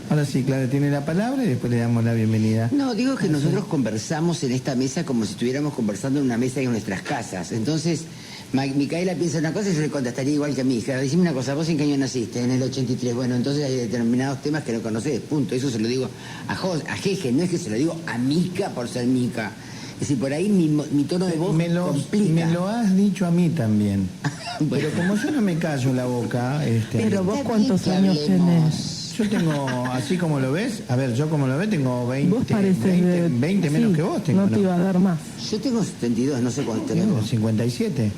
Ahora sí, Clara tiene la palabra y después le damos la bienvenida. No, digo que nosotros conversamos en esta mesa como si estuviéramos conversando en una mesa en nuestras casas. Entonces, Micaela piensa una cosa y yo le contestaría igual que a mi hija. Decime una cosa, ¿vos en qué año naciste? En el 83. Bueno, entonces hay determinados temas que no conocés, punto. Eso se lo digo a Jeje, no es que se lo digo a Mica por ser Mica. Es decir, por ahí mi tono de voz complica. Me lo has dicho a mí también. Bueno. Pero como yo no me callo la boca... Pero vos cuántos años tenés. Yo tengo, así como lo ves, a ver, yo como lo ves tengo 20, vos pareces 20 menos que vos tengo. No te iba a dar más. Yo tengo 72, no sé cuánto tengo. 57.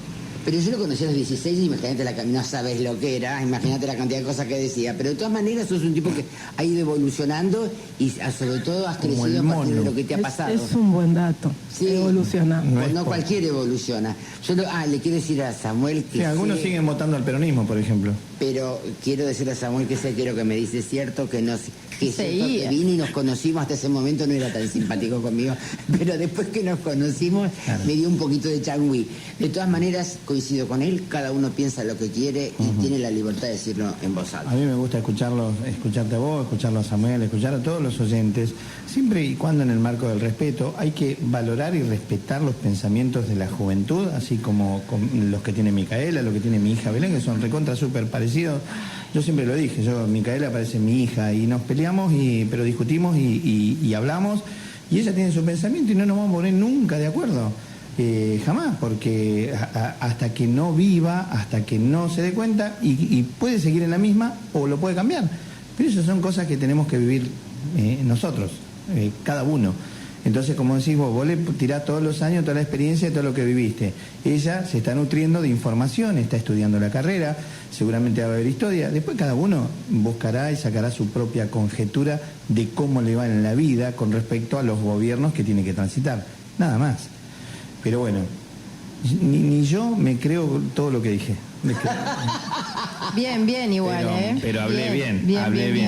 Pero yo lo conocí a los 16 y imagínate no sabes lo que era, imagínate la cantidad de cosas que decía. Pero de todas maneras sos un tipo que ha ido evolucionando y sobre todo has crecido a partir de lo que te ha pasado. Es un buen dato, sí, evolucionar. No cualquiera evoluciona. Le quiero decir a Samuel que... Sí, algunos siguen votando al peronismo, por ejemplo. Pero quiero decirle a Samuel que sé que lo que me dice es cierto, que que vine y nos conocimos, hasta ese momento no era tan simpático conmigo, pero después que nos conocimos me dio un poquito de changüí. De todas maneras, coincido con él, cada uno piensa lo que quiere y tiene la libertad de decirlo en voz alta. A mí me gusta escucharte a vos, escucharlo a Samuel, escuchar a todos los oyentes, siempre y cuando en el marco del respeto. Hay que valorar y respetar los pensamientos de la juventud, así como los que tiene Micaela, los que tiene mi hija Belén, que son recontra súper parecidos. Yo siempre lo dije, Micaela parece mi hija y nos peleamos, pero discutimos y hablamos, y ella tiene su pensamiento y no nos vamos a poner nunca de acuerdo. Jamás, porque hasta que no viva, hasta que no se dé cuenta, y puede seguir en la misma o lo puede cambiar. Pero esas son cosas que tenemos que vivir nosotros, cada uno. Entonces, como decís vos le tirás todos los años, toda la experiencia, todo lo que viviste. Ella se está nutriendo de información, está estudiando la carrera, seguramente va a haber historia. Después cada uno buscará y sacará su propia conjetura de cómo le va en la vida con respecto a los gobiernos que tiene que transitar. Nada más. Pero bueno, ni yo me creo todo lo que dije. Bien, igual, pero hablé bien.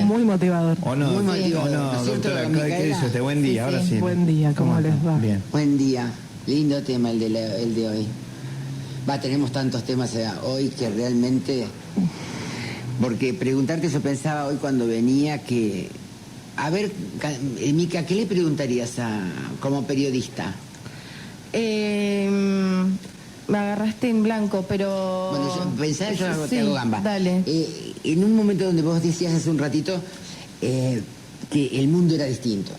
Muy motivador. ¿O no? Muy motivador. ¿O no, doctora? ¿Qué dice usted? Buen día, ahora sí. Buen día, ¿cómo les va? Bien. Buen día. Lindo tema el de hoy. Tenemos tantos temas hoy que realmente... Porque preguntarte, yo pensaba hoy cuando venía que... A ver, Mica, ¿qué le preguntarías como periodista? Me agarraste en blanco, pero... Bueno, yo pensaba, yo te hago gamba. Dale. En un momento donde vos decías hace un ratito que el mundo era distinto.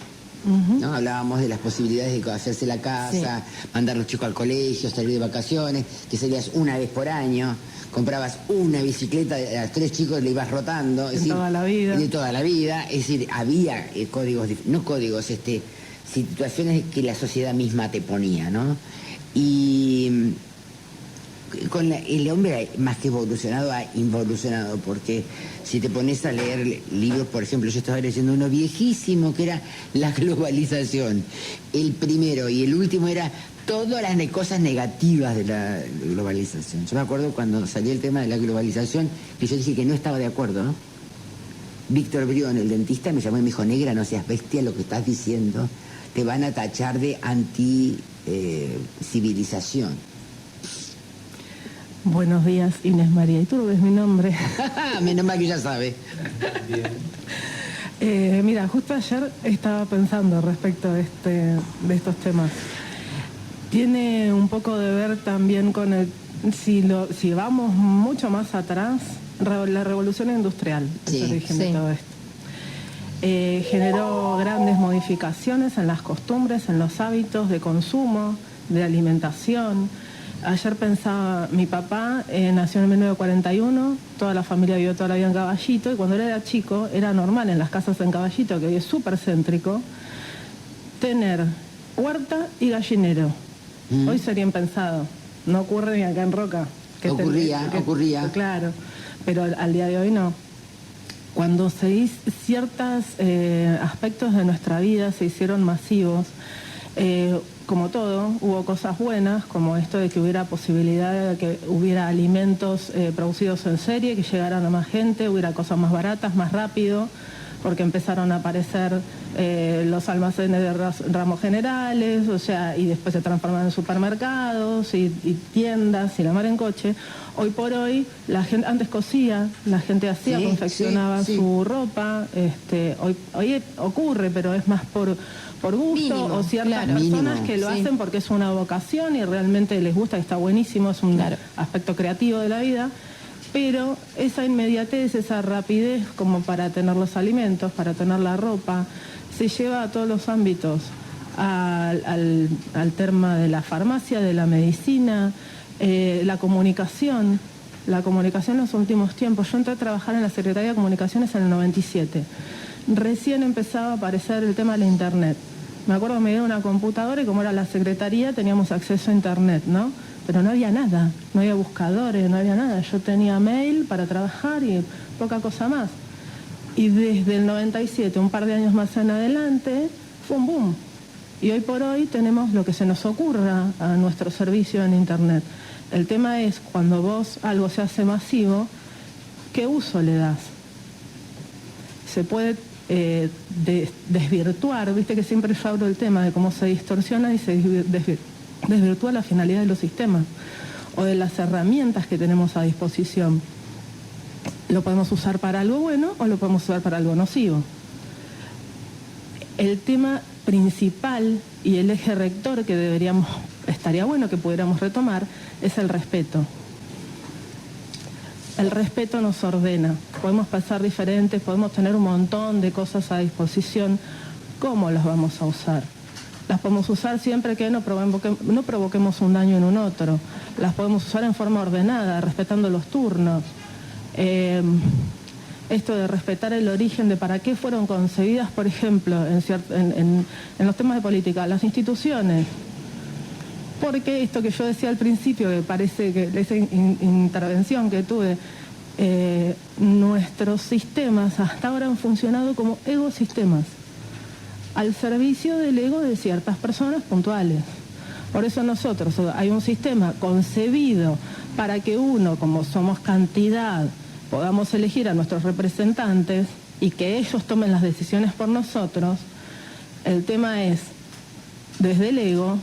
¿No? Hablábamos de las posibilidades de hacerse la casa, mandar a los chicos al colegio, salir de vacaciones, que salías una vez por año, comprabas una bicicleta, a los 3 chicos le ibas rotando. De toda la vida. De toda la vida. Es decir, había situaciones que la sociedad misma te ponía, ¿no? Y el hombre, más que evolucionado, ha involucionado, porque si te pones a leer libros, por ejemplo, yo estaba leyendo uno viejísimo que era La globalización. El primero y el último era todas las cosas negativas de la globalización. Yo me acuerdo cuando salió el tema de la globalización, que yo dije que no estaba de acuerdo, ¿no? Víctor Brión, el dentista, me llamó y me dijo: negra, no seas bestia, lo que estás diciendo te van a tachar de anti-civilización. Buenos días, Inés María. ¿Y tú lo ves mi nombre? Menos mal que ya sabe. Mira, justo ayer estaba pensando respecto de estos temas. Tiene un poco de ver también con si vamos mucho más atrás, la revolución industrial, el origen de todo esto. Generó grandes modificaciones en las costumbres, en los hábitos de consumo, de alimentación. Ayer pensaba, mi papá nació en 1941, toda la familia vivió toda la vida en Caballito, y cuando él era chico era normal en las casas en Caballito, que hoy es súper céntrico, tener huerta y gallinero. Hoy sería impensado, no ocurre ni acá en Roca. Ocurría. Claro, pero al día de hoy no. Cuando ciertos aspectos de nuestra vida se hicieron masivos, como todo, hubo cosas buenas, como esto de que hubiera posibilidad de que hubiera alimentos producidos en serie, que llegaran a más gente, hubiera cosas más baratas, más rápido, porque empezaron a aparecer los almacenes de ramos generales, o sea, y después se transforman en supermercados y tiendas y la mar en coche. Hoy por hoy, la gente antes cosía, la gente hacía, confeccionaba su ropa, hoy ocurre, pero es más por gusto, mínimo, o ciertas personas que lo hacen porque es una vocación y realmente les gusta, y está buenísimo, es un aspecto creativo de la vida. Pero esa inmediatez, esa rapidez como para tener los alimentos, para tener la ropa, se lleva a todos los ámbitos, al tema de la farmacia, de la medicina, la comunicación en los últimos tiempos. Yo entré a trabajar en la Secretaría de Comunicaciones en el 97. Recién empezaba a aparecer el tema de la Internet. Me acuerdo que me dieron una computadora y como era la Secretaría teníamos acceso a Internet, ¿no? Pero no había nada, no había buscadores, no había nada. Yo tenía mail para trabajar y poca cosa más. Y desde el 97, un par de años más en adelante, fue un boom. Y hoy por hoy tenemos lo que se nos ocurra a nuestro servicio en Internet. El tema es, cuando algo se hace masivo, ¿qué uso le das? Se puede desvirtuar, viste que siempre yo hablo del tema de cómo se distorsiona y se desvirtúa la finalidad de los sistemas o de las herramientas que tenemos a disposición. Lo podemos usar para algo bueno o lo podemos usar para algo nocivo. El tema principal y el eje rector que estaría bueno que pudiéramos retomar es el respeto. El respeto nos ordena. Podemos pasar diferentes, podemos tener un montón de cosas a disposición. ¿Cómo las vamos a usar? Las podemos usar siempre que no provoquemos un daño en un otro. Las podemos usar en forma ordenada, respetando los turnos. Esto de respetar el origen de para qué fueron concebidas, por ejemplo, en los temas de política, las instituciones. Porque esto que yo decía al principio, que parece que esa intervención que tuve, nuestros sistemas hasta ahora han funcionado como ecosistemas, al servicio del ego de ciertas personas puntuales. Por eso nosotros, hay un sistema concebido para que uno, como somos cantidad, podamos elegir a nuestros representantes y que ellos tomen las decisiones por nosotros. El tema es, desde el ego,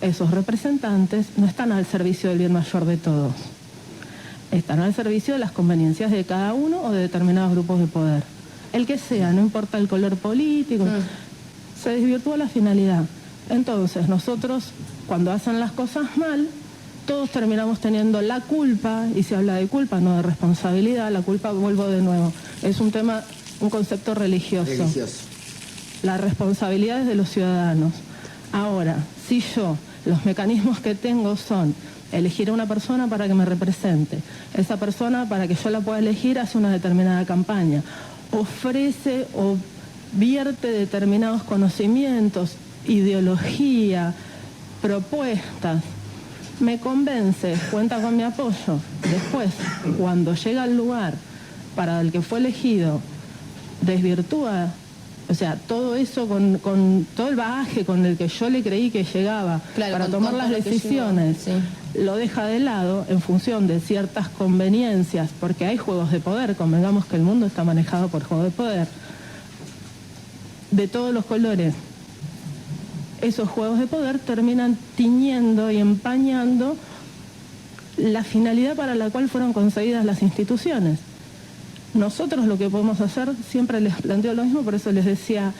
esos representantes no están al servicio del bien mayor de todos. Están al servicio de las conveniencias de cada uno o de determinados grupos de poder. El que sea, no importa el color político, se desvirtúa la finalidad. Entonces, nosotros, cuando hacen las cosas mal, todos terminamos teniendo la culpa, y se habla de culpa, no de responsabilidad. La culpa, vuelvo de nuevo, es un concepto religioso. La responsabilidad es de los ciudadanos. Ahora, si los mecanismos que tengo son elegir a una persona para que me represente, esa persona, para que yo la pueda elegir, hace una determinada campaña, ofrece o vierte determinados conocimientos, ideología, propuestas, me convence, cuenta con mi apoyo. Después, cuando llega al lugar para el que fue elegido, desvirtúa, o sea, todo eso con todo el bagaje con el que yo le creí que llegaba para tomar las decisiones, lo deja de lado en función de ciertas conveniencias, porque hay juegos de poder, convengamos que el mundo está manejado por juegos de poder, de todos los colores. Esos juegos de poder terminan tiñendo y empañando la finalidad para la cual fueron concebidas las instituciones. Nosotros lo que podemos hacer, siempre les planteo lo mismo, por eso les decía,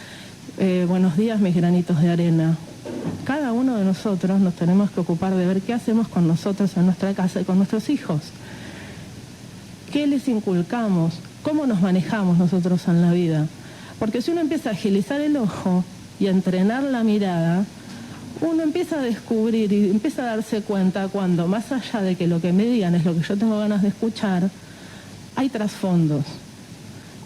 buenos días mis granitos de arena. Cada uno de nosotros nos tenemos que ocupar de ver qué hacemos con nosotros en nuestra casa y con nuestros hijos. ¿Qué les inculcamos? ¿Cómo nos manejamos nosotros en la vida? Porque si uno empieza a agilizar el ojo y a entrenar la mirada, uno empieza a descubrir y empieza a darse cuenta cuando, más allá de que lo que me digan es lo que yo tengo ganas de escuchar, hay trasfondos,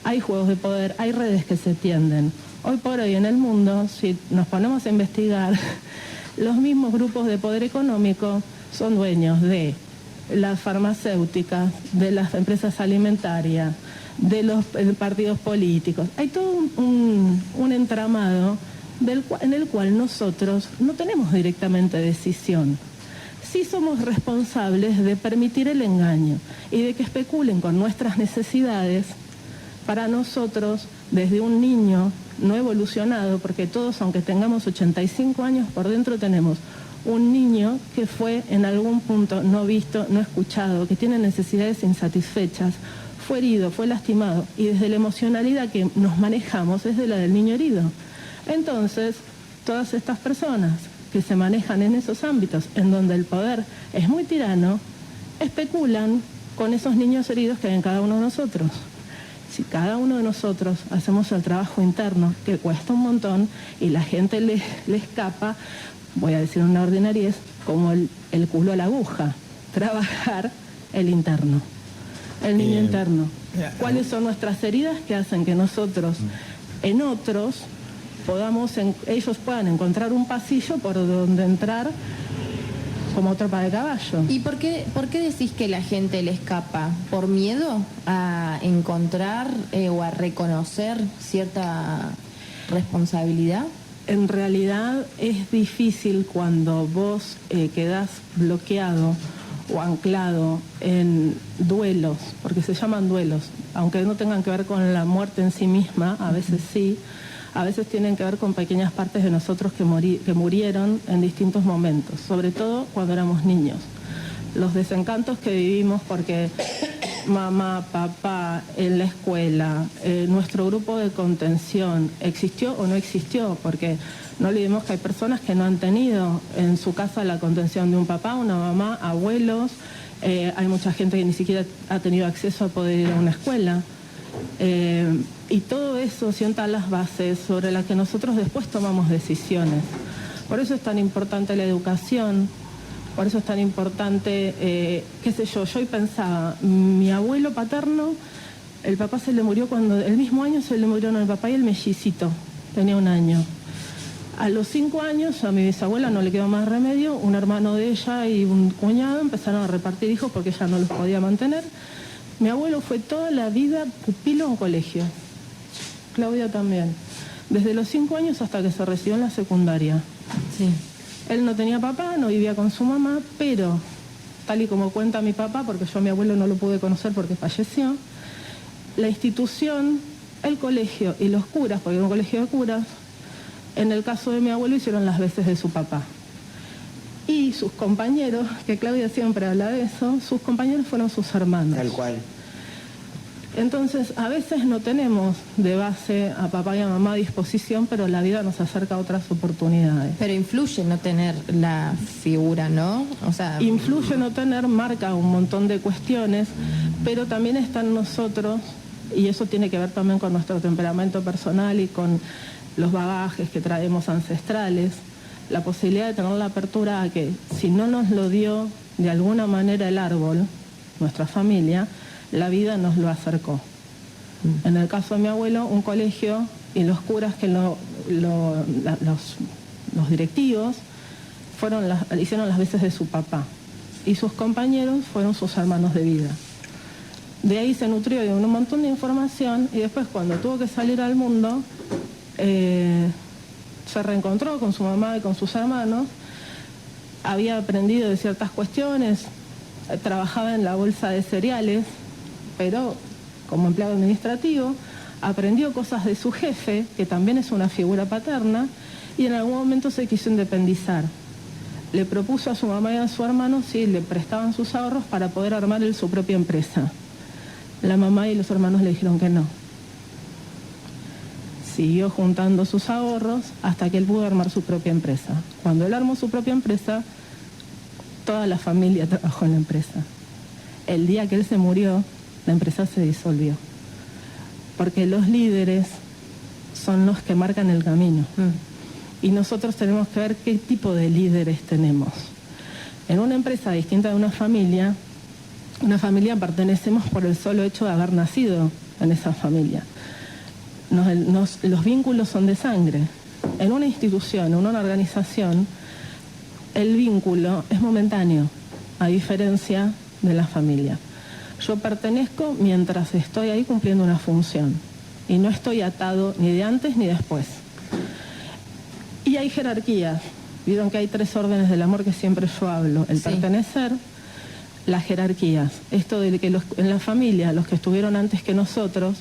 hay juegos de poder, hay redes que se tienden. Hoy por hoy en el mundo, si nos ponemos a investigar, los mismos grupos de poder económico son dueños de las farmacéuticas, de las empresas alimentarias, de los partidos políticos. Hay todo un entramado en el cual nosotros no tenemos directamente decisión. Sí somos responsables de permitir el engaño y de que especulen con nuestras necesidades para nosotros desde un niño no evolucionado, porque todos, aunque tengamos 85 años, por dentro tenemos un niño que fue en algún punto no visto, no escuchado, que tiene necesidades insatisfechas, fue herido, fue lastimado, y desde la emocionalidad que nos manejamos es de la del niño herido. Entonces, todas estas personas que se manejan en esos ámbitos en donde el poder es muy tirano, especulan con esos niños heridos que hay en cada uno de nosotros. Si cada uno de nosotros hacemos el trabajo interno, que cuesta un montón, y la gente le escapa, voy a decir una ordinariez, como el culo a la aguja, trabajar el interno, el niño interno. ¿Cuáles son nuestras heridas que hacen que nosotros, en otros, ellos puedan encontrar un pasillo por donde entrar como tropa de caballo? ¿Y por qué decís que la gente le escapa? ¿Por miedo a encontrar o a reconocer cierta responsabilidad? En realidad es difícil cuando vos quedás bloqueado o anclado en duelos, porque se llaman duelos, aunque no tengan que ver con la muerte en sí misma, a veces sí, a veces tienen que ver con pequeñas partes de nosotros que murieron en distintos momentos, sobre todo cuando éramos niños. Los desencantos que vivimos porque mamá, papá, en la escuela, nuestro grupo de contención, ¿existió o no existió? Porque no olvidemos que hay personas que no han tenido en su casa la contención de un papá, una mamá, abuelos, hay mucha gente que ni siquiera ha tenido acceso a poder ir a una escuela. Y todo eso sienta las bases sobre las que nosotros después tomamos decisiones. Por eso es tan importante la educación, por eso es tan importante, qué sé yo hoy pensaba, mi abuelo paterno, el papá se le murió el mismo año se le murieron el papá y el mellicito, tenía 1 año. A los 5 años a mi bisabuela no le quedó más remedio, un hermano de ella y un cuñado empezaron a repartir hijos porque ella no los podía mantener. Mi abuelo fue toda la vida pupilo en colegio, Claudia también, desde los 5 años hasta que se recibió en la secundaria. Sí. Él no tenía papá, no vivía con su mamá, pero tal y como cuenta mi papá, porque yo a mi abuelo no lo pude conocer porque falleció, la institución, el colegio y los curas, porque era un colegio de curas, en el caso de mi abuelo hicieron las veces de su papá. Y sus compañeros, que Claudia siempre habla de eso, sus compañeros fueron sus hermanos. Tal cual. Entonces, a veces no tenemos de base a papá y a mamá a disposición, pero la vida nos acerca a otras oportunidades. Pero influye no tener la figura, ¿no? O sea, influye no tener, marca un montón de cuestiones, pero también está en nosotros, y eso tiene que ver también con nuestro temperamento personal y con los bagajes que traemos ancestrales, la posibilidad de tener la apertura a que si no nos lo dio de alguna manera el árbol, nuestra familia, la vida nos lo acercó. En el caso de mi abuelo, un colegio y los curas que los directivos hicieron las veces de su papá y sus compañeros fueron sus hermanos de vida. De ahí se nutrió de un montón de información y después cuando tuvo que salir al mundo se reencontró con su mamá y con sus hermanos, había aprendido de ciertas cuestiones, trabajaba en la bolsa de cereales, pero como empleado administrativo, aprendió cosas de su jefe, que también es una figura paterna, y en algún momento se quiso independizar. Le propuso a su mamá y a su hermano si le prestaban sus ahorros para poder armar él su propia empresa. La mamá y los hermanos le dijeron que no. Siguió juntando sus ahorros hasta que él pudo armar su propia empresa. Cuando él armó su propia empresa, toda la familia trabajó en la empresa. El día que él se murió, la empresa se disolvió. Porque los líderes son los que marcan el camino. Y nosotros tenemos que ver qué tipo de líderes tenemos. En una empresa distinta de una familia pertenecemos por el solo hecho de haber nacido en esa familia. Los vínculos son de sangre. En una institución, en una organización, el vínculo es momentáneo, a diferencia de la familia. Yo pertenezco mientras estoy ahí cumpliendo una función y no estoy atado ni de antes ni después. Y hay jerarquías. Vieron que hay 3 órdenes del amor que siempre yo hablo. El pertenecer, las jerarquías. Esto de que en la familia, los que estuvieron antes que nosotros,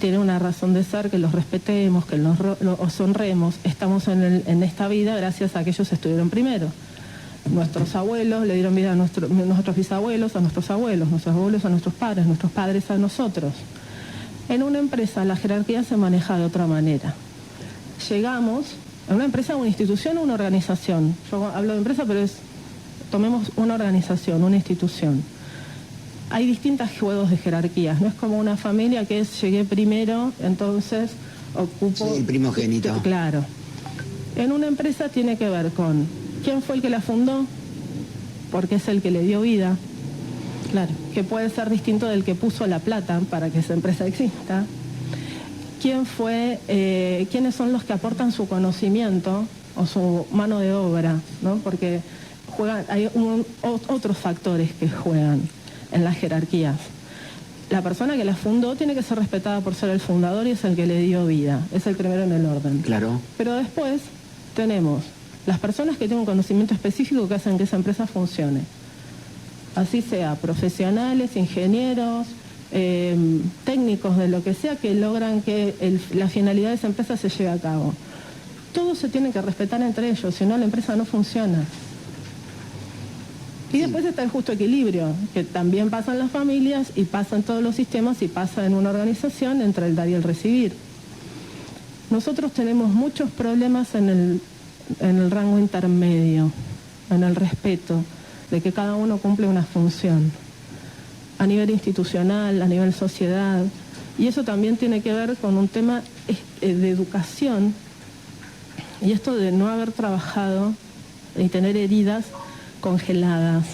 tiene una razón de ser, que los respetemos, que los honremos. Estamos en esta vida gracias a que ellos estuvieron primero. Nuestros abuelos le dieron vida a nuestros bisabuelos, a nuestros abuelos a nuestros padres a nosotros. En una empresa la jerarquía se maneja de otra manera. Llegamos a una empresa, una institución o una organización. Yo hablo de empresa, pero tomemos una organización, una institución. Hay distintos juegos de jerarquías, no es como una familia que es llegué primero, entonces ocupo... Soy el primogénito. Claro. En una empresa tiene que ver con quién fue el que la fundó, porque es el que le dio vida, claro, que puede ser distinto del que puso la plata para que esa empresa exista. ¿Quiénes son los que aportan su conocimiento o su mano de obra, ¿no? Porque hay otros factores que juegan en las jerarquías. La persona que la fundó tiene que ser respetada por ser el fundador y es el que le dio vida, es el primero en el orden. Claro. Pero después tenemos las personas que tienen un conocimiento específico que hacen que esa empresa funcione. Así sea, profesionales, ingenieros, técnicos de lo que sea, que logran que la finalidad de esa empresa se lleve a cabo. Todos se tienen que respetar entre ellos, si no la empresa no funciona. Y después está el justo equilibrio, que también pasa en las familias y pasa en todos los sistemas y pasa en una organización entre el dar y el recibir. Nosotros tenemos muchos problemas en el rango intermedio, en el respeto, de que cada uno cumple una función, a nivel institucional, a nivel sociedad, y eso también tiene que ver con un tema de educación, y esto de no haber trabajado y tener heridas congeladas,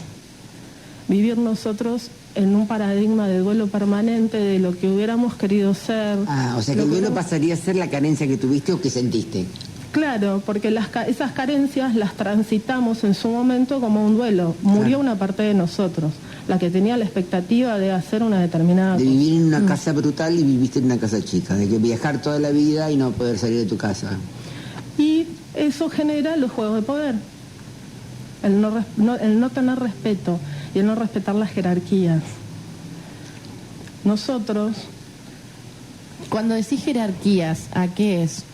vivir nosotros en un paradigma de duelo permanente de lo que hubiéramos querido ser. O sea que el duelo pasaría a ser la carencia que tuviste o que sentiste. Claro, porque esas carencias las transitamos en su momento como un duelo. Murió una parte de nosotros, la que tenía la expectativa de hacer una determinada cosa. De vivir en una casa brutal y viviste en una casa chica, de que viajar toda la vida y no poder salir de tu casa. Y eso genera los juegos de poder. El no tener respeto y el no respetar las jerarquías. Nosotros... Cuando decís jerarquías, ¿a qué es?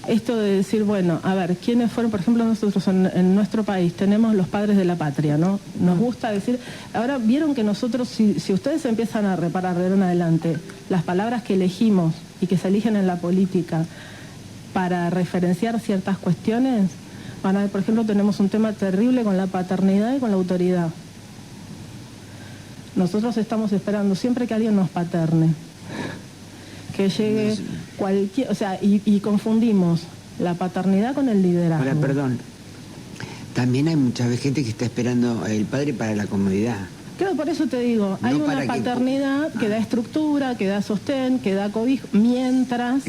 Esto de decir, bueno, a ver, ¿quiénes fueron? Por ejemplo, nosotros en nuestro país tenemos los padres de la patria, ¿no? Nos gusta decir... Ahora, vieron que nosotros, si ustedes empiezan a reparar de ahora en adelante las palabras que elegimos y que se eligen en la política para referenciar ciertas cuestiones... Van a ver, por ejemplo, tenemos un tema terrible con la paternidad y con la autoridad. Nosotros estamos esperando siempre que alguien nos paterne. Que llegue cualquier... O sea, y confundimos la paternidad con el liderazgo. Ahora, perdón. También hay mucha gente que está esperando el padre para la comodidad. Claro, por eso te digo, hay una paternidad que da estructura, que da sostén, que da cobijo, mientras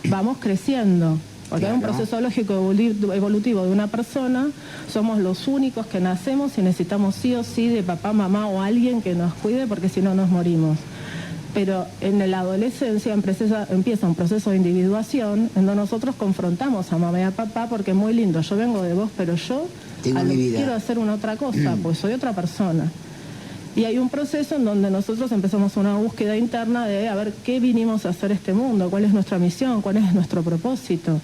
vamos creciendo. Porque hay un proceso lógico evolutivo de una persona, somos los únicos que nacemos y necesitamos sí o sí de papá, mamá o alguien que nos cuide porque si no nos morimos. Pero en la adolescencia empieza un proceso de individuación en donde nosotros confrontamos a mamá y a papá porque es muy lindo, yo vengo de vos, pero yo quiero hacer una otra cosa, pues soy otra persona. Y hay un proceso en donde nosotros empezamos una búsqueda interna de a ver qué vinimos a hacer este mundo, cuál es nuestra misión, cuál es nuestro propósito.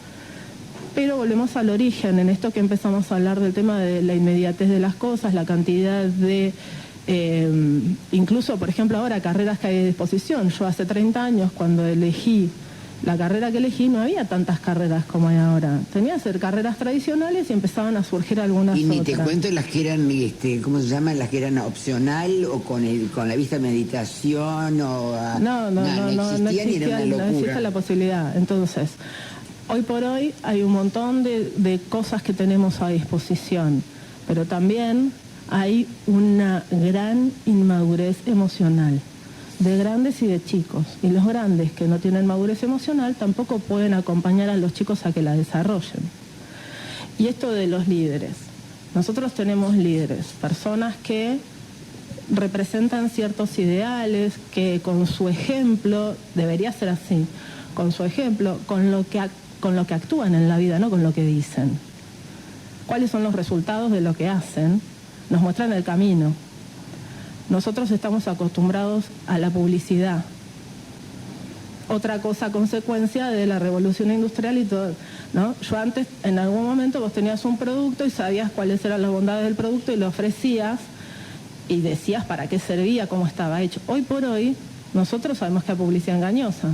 Pero volvemos al origen, en esto que empezamos a hablar del tema de la inmediatez de las cosas, la cantidad de, incluso por ejemplo ahora, carreras que hay a disposición. Yo hace 30 años cuando elegí la carrera que elegí no había tantas carreras como hay ahora. Tenía que ser carreras tradicionales y empezaban a surgir algunas otras. Y ni te cuento las que eran, ¿cómo se llaman? Las que eran opcional o con la vista de meditación o... No existía la posibilidad. Entonces, hoy por hoy hay un montón de cosas que tenemos a disposición, pero también hay una gran inmadurez emocional. De grandes y de chicos. Y los grandes que no tienen madurez emocional tampoco pueden acompañar a los chicos a que la desarrollen. Y esto de los líderes. Nosotros tenemos líderes, personas que representan ciertos ideales, que con su ejemplo, debería ser así, con su ejemplo, con lo que actúan en la vida, no con lo que dicen. ¿Cuáles son los resultados de lo que hacen? Nos muestran el camino. Nosotros estamos acostumbrados a la publicidad. otra cosa consecuencia de la revolución industrial y todo, ¿no? Yo antes, en algún momento, vos tenías un producto y sabías cuáles eran las bondades del producto y lo ofrecías y decías para qué servía, cómo estaba hecho. Hoy por hoy, nosotros sabemos que hay publicidad engañosa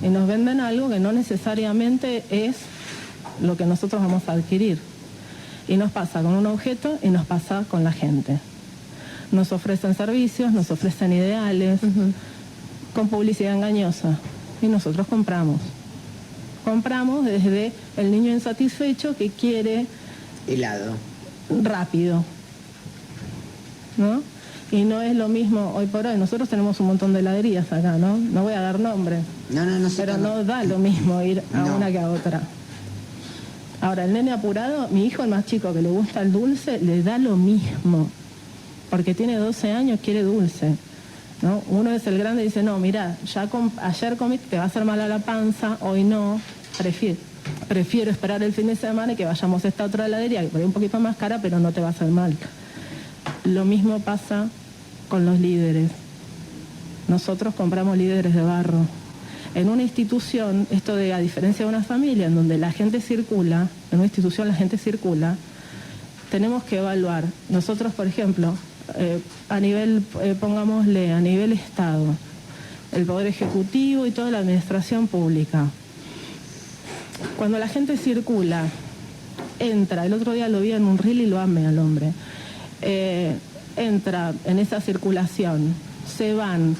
y nos venden algo que no necesariamente es lo que nosotros vamos a adquirir. Y nos pasa con un objeto y nos pasa con la gente. Nos ofrecen servicios, nos ofrecen ideales, con publicidad engañosa. Y nosotros compramos. Compramos desde el niño insatisfecho que quiere helado rápido, ¿no? Y no es lo mismo hoy por hoy. Nosotros tenemos un montón de heladerías acá, ¿no? No voy a dar nombre. No, pero no da lo mismo ir a una que a otra. Ahora, el nene apurado, mi hijo, el más chico, que le gusta el dulce, le da lo mismo. Porque tiene 12 años, quiere dulce, ¿no? Uno es el grande y dice, no, mira, ayer comiste, te va a hacer mal a la panza, hoy no, prefiero esperar el fin de semana y que vayamos a esta otra heladería, que por ahí un poquito más cara, pero no te va a hacer mal. Lo mismo pasa con los líderes. Nosotros compramos líderes de barro. En una institución, esto de, a diferencia de una familia, en donde la gente circula, en una institución la gente circula, tenemos que evaluar. Nosotros, por ejemplo, a nivel, pongámosle, a nivel Estado, el Poder Ejecutivo y toda la administración pública. Cuando la gente circula, entra, el otro día lo vi en un reel y lo amé al hombre, entra en esa circulación, se van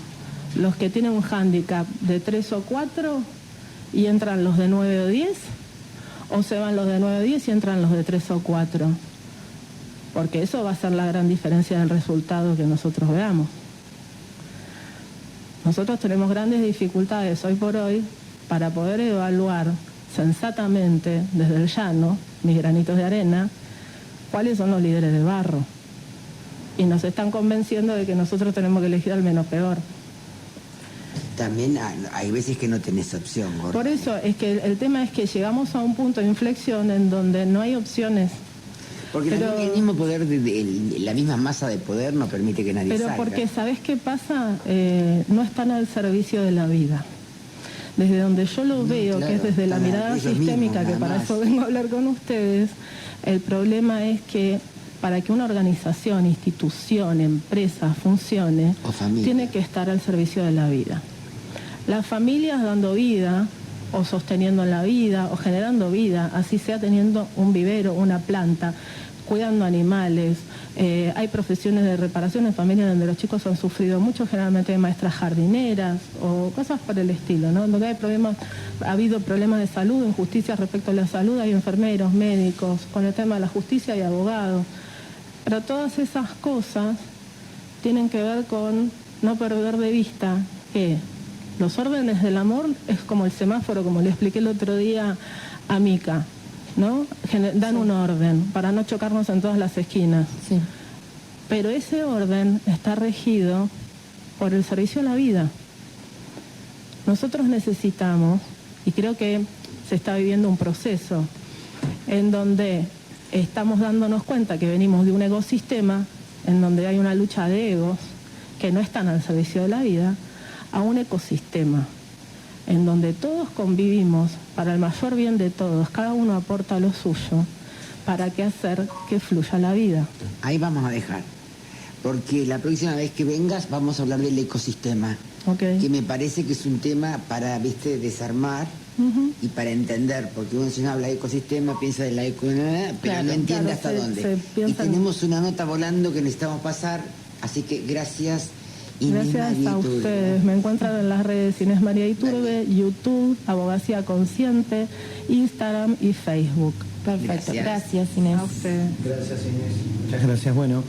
los que tienen un hándicap de 3 o 4 y entran los de 9 o 10, o se van los de 9 o 10 y entran los de 3 o 4, porque eso va a ser la gran diferencia del resultado que nosotros veamos. Nosotros tenemos grandes dificultades hoy por hoy para poder evaluar sensatamente desde el llano, mis granitos de arena, cuáles son los líderes de barro. Y nos están convenciendo de que nosotros tenemos que elegir al menos peor. También hay veces que no tenés opción, Gordo. Por eso es que el tema es que llegamos a un punto de inflexión en donde no hay opciones. Porque el mismo poder, la misma masa de poder no permite que nadie salga. Pero porque, ¿sabés qué pasa? No están al servicio de la vida. Desde donde yo lo veo, claro, que es desde la mirada sistémica, que para eso vengo a hablar con ustedes, el problema es que para que una organización, institución, empresa funcione, tiene que estar al servicio de la vida. Las familias dando vida, o sosteniendo la vida, o generando vida, así sea teniendo un vivero, una planta, cuidando animales. Hay profesiones de reparación en familias donde los chicos han sufrido mucho, generalmente maestras jardineras o cosas por el estilo, ¿no? Donde ha habido problemas de salud, injusticias respecto a la salud, hay enfermeros, médicos, con el tema de la justicia y abogados. Pero todas esas cosas tienen que ver con no perder de vista que los órdenes del amor es como el semáforo, como le expliqué el otro día a Mica, ¿no? Dan un orden para no chocarnos en todas las esquinas. Sí. Pero ese orden está regido por el servicio a la vida. Nosotros necesitamos, y creo que se está viviendo un proceso, en donde estamos dándonos cuenta que venimos de un ecosistema en donde hay una lucha de egos que no están al servicio de la vida, a un ecosistema en donde todos convivimos para el mayor bien de todos, cada uno aporta lo suyo para que hacer que fluya la vida. Ahí vamos a dejar, porque la próxima vez que vengas vamos a hablar del ecosistema, que me parece que es un tema para, desarmar y para entender, porque uno si no habla de ecosistema piensa de la economía, pero claro, no entiende hasta dónde. Y tenemos una nota volando que necesitamos pasar, así que gracias. Gracias a ustedes. Me encuentran en las redes Inés María Iturbe, YouTube, Abogacía Consciente, Instagram y Facebook. Perfecto. Gracias, Inés. A usted. Gracias, Inés. Muchas gracias. Bueno.